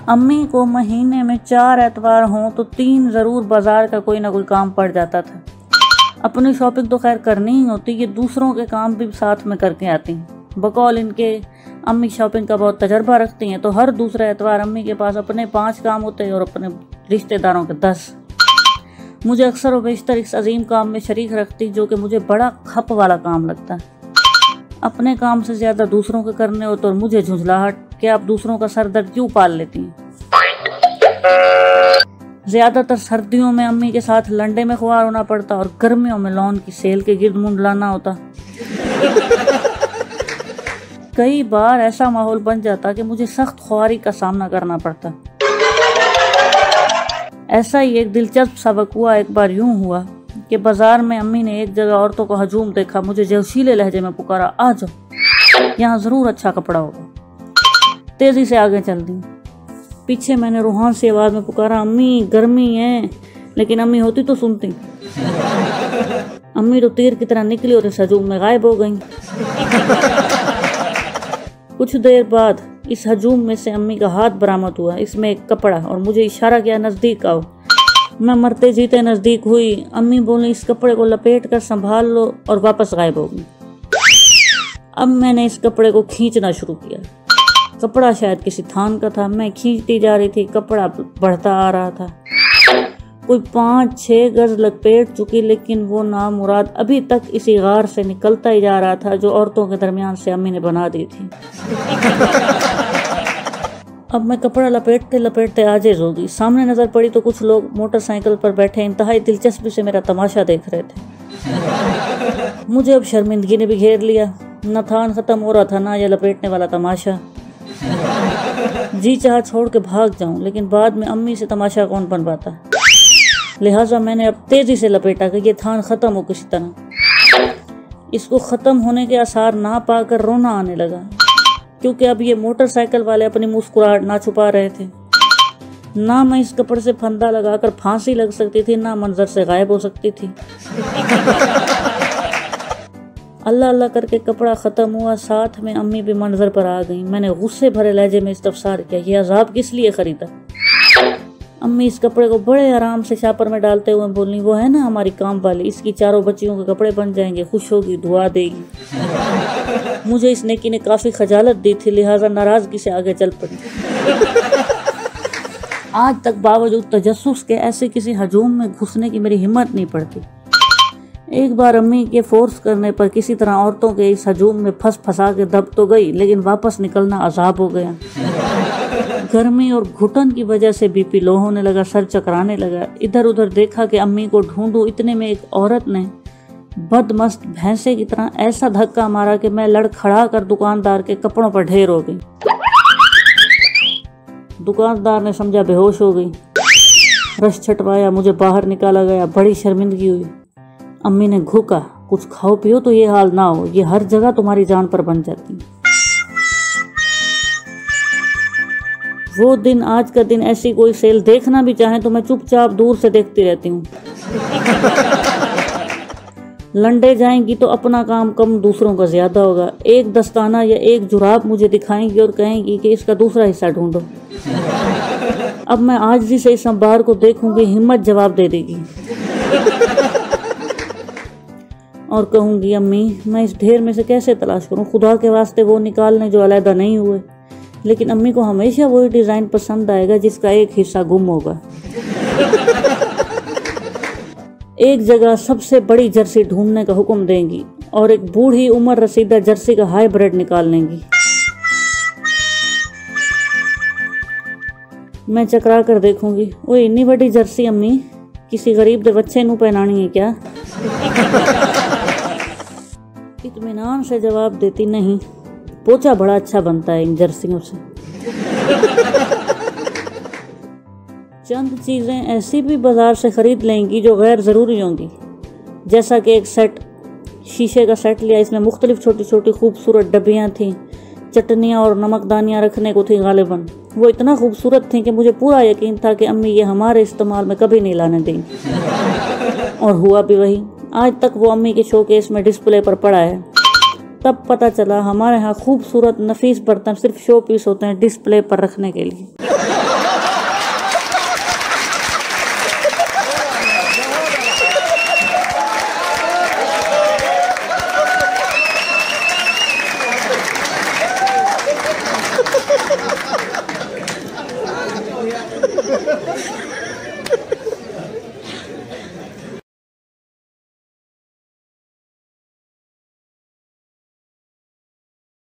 अम्मी को महीने में 4 एतवार हों तो 3 ज़रूर बाज़ार का कोई ना कोई काम पड़ जाता था। अपनी शॉपिंग तो खैर करनी ही होती, ये दूसरों के काम भी साथ में करके आती हैं। बकौल इनके अम्मी शॉपिंग का बहुत तजर्बा रखती हैं, तो हर दूसरे एतवार अम्मी के पास अपने 5 काम होते हैं और अपने रिश्तेदारों के 10। मुझे अक्सर व बेशतर इस अजीम काम में शरीक रखती, जो कि मुझे बड़ा खप वाला काम लगता है। अपने काम से ज़्यादा दूसरों के करने हो तो मुझे झुंझलाहट कि आप दूसरों का सर दर्द क्यों पाल लेती हैं। ज़्यादातर सर्दियों में अम्मी के साथ लंडे में खुआर होना पड़ता और गर्मियों में लॉन की सेल के गिर्द मुंडलाना होता। कई बार ऐसा माहौल बन जाता कि मुझे सख्त ख्वारी का सामना करना पड़ता। ऐसा ही एक दिलचस्प सबक हुआ। एक बार यूं हुआ कि बाजार में अम्मी ने एक जगह औरतों का हजूम देखा। मुझे जोशीले लहजे में पुकारा, आ जाओ, यहाँ ज़रूर अच्छा कपड़ा होगा। तेज़ी से आगे चल दी। पीछे मैंने रूहान सी आवाज़ में पुकारा, अम्मी गर्मी है। लेकिन अम्मी होती तो सुनती। अम्मी तो तीर की तरह निकली और इस हजूम में गायब हो गई। कुछ देर बाद इस हजूम में से अम्मी का हाथ बरामद हुआ, इसमें एक कपड़ा, और मुझे इशारा किया नज़दीक आओ। मैं मरते जीते नज़दीक हुई। अम्मी बोली, इस कपड़े को लपेट कर संभाल लो, और वापस गायब हो गई। अब मैंने इस कपड़े को खींचना शुरू किया। कपड़ा शायद किसी थान का था। मैं खींचती जा रही थी, कपड़ा बढ़ता आ रहा था। कोई 5-6 गज लपेट चुकी, लेकिन वो नामुराद अभी तक इसी गार से निकलता ही जा रहा था जो औरतों के दरमियान से अम्मी ने बना दी थी। अब मैं कपड़ा लपेटते लपेटते आजिज़ हो गई। सामने नज़र पड़ी तो कुछ लोग मोटरसाइकिल पर बैठे इंतहाई दिलचस्पी से मेरा तमाशा देख रहे थे। मुझे अब शर्मिंदगी ने भी घेर लिया। न थान ख़त्म हो रहा था, ना यह लपेटने वाला तमाशा। जी चाह छोड़ के भाग जाऊं, लेकिन बाद में अम्मी से तमाशा कौन बनवाता। लिहाजा मैंने अब तेज़ी से लपेटा कि ये थान ख़त्म हो किसी तरह। इसको ख़त्म होने के आसार ना पाकर रोना आने लगा, क्योंकि अब ये मोटरसाइकिल वाले अपनी मुस्कुराहट ना छुपा रहे थे। ना मैं इस कपड़े से फंदा लगाकर फांसी लग सकती थी, ना मंजर से गायब हो सकती थी। अल्लाह अल्लाह करके कपड़ा ख़त्म हुआ, साथ में अम्मी भी मंजर पर आ गई। मैंने गुस्से भरे लहजे में इस्तफसार किया, ये अजाब किस लिए ख़रीदा। अम्मी इस कपड़े को बड़े आराम से शापर में डालते हुए बोली, वो है ना हमारी काम वाली, इसकी 4 बच्चियों के कपड़े बन जाएंगे, खुश होगी, दुआ देगी। मुझे इस नेकी ने काफ़ी खजालत दी थी, लिहाजा नाराज़गी से आगे चल पड़ी। आज तक बावजूद तजस्सुस के ऐसे किसी हजूम में घुसने की मेरी हिम्मत नहीं पड़ती। एक बार अम्मी के फोर्स करने पर किसी तरह औरतों के इस हजूम में फंसा के दब तो गई, लेकिन वापस निकलना अजाब हो गया। गर्मी और घुटन की वजह से बीपी लो होने लगा, सर चकराने लगा। इधर उधर देखा कि अम्मी को ढूंढूं, इतने में एक औरत ने बदमस्त भैंसे की तरह ऐसा धक्का मारा कि मैं लड़खड़ा कर दुकानदार के कपड़ों पर ढेर हो गई। दुकानदार ने समझा बेहोश हो गई। रश छटवाया, मुझे बाहर निकाला गया। बड़ी शर्मिंदगी हुई। अम्मी ने घुका, कुछ खाओ पियो तो ये हाल ना हो, ये हर जगह तुम्हारी जान पर बन जाती। वो दिन आज का दिन, ऐसी कोई सेल देखना भी चाहे तो मैं चुपचाप दूर से देखती रहती हूँ। लंडे जाएंगी तो अपना काम कम, दूसरों का ज्यादा होगा। एक दस्ताना या एक जुराब मुझे दिखाएंगी और कहेंगी कि इसका दूसरा हिस्सा ढूंढो। अब मैं आजिज़ी से इस अंबार को देखूंगी, हिम्मत जवाब दे देगी और कहूंगी, अम्मी मैं इस ढेर में से कैसे तलाश करूं, खुदा के वास्ते वो निकालने जो अलहदा नहीं हुए। लेकिन अम्मी को हमेशा वही डिज़ाइन पसंद आएगा जिसका एक हिस्सा गुम होगा। एक जगह सबसे बड़ी जर्सी ढूंढने का हुक्म देंगी और एक बूढ़ी उम्र रसीदा जर्सी का हाइब्रिड निकाल लेंगी। मैं चकरा कर देखूंगी, ओए इतनी बड़ी जर्सी अम्मी किसी गरीब दे बच्चे नू पहनानी है क्या। इत्मीनान से जवाब देती, नहीं, पोचा बड़ा अच्छा बनता है इन जर्सियों से। चंद चीज़ें ऐसी भी बाजार से ख़रीद लेंगी जो गैर ज़रूरी होंगी, जैसा कि एक सेट, शीशे का सेट लिया। इसमें मुख्तलिफ छोटी छोटी खूबसूरत डब्बियाँ थीं, चटनियाँ और नमकदानियाँ रखने को थी गालिबन। वो इतना खूबसूरत थी कि मुझे पूरा यकीन था कि अम्मी ये हमारे इस्तेमाल में कभी नहीं लाने देंगी। और हुआ भी वही। आज तक वो अम्मी के शोकेस में डिस्प्ले पर पड़ा है। तब पता चला हमारे यहाँ खूबसूरत नफीस बर्तन सिर्फ शो पीस होते हैं, डिस्प्ले पर रखने के लिए।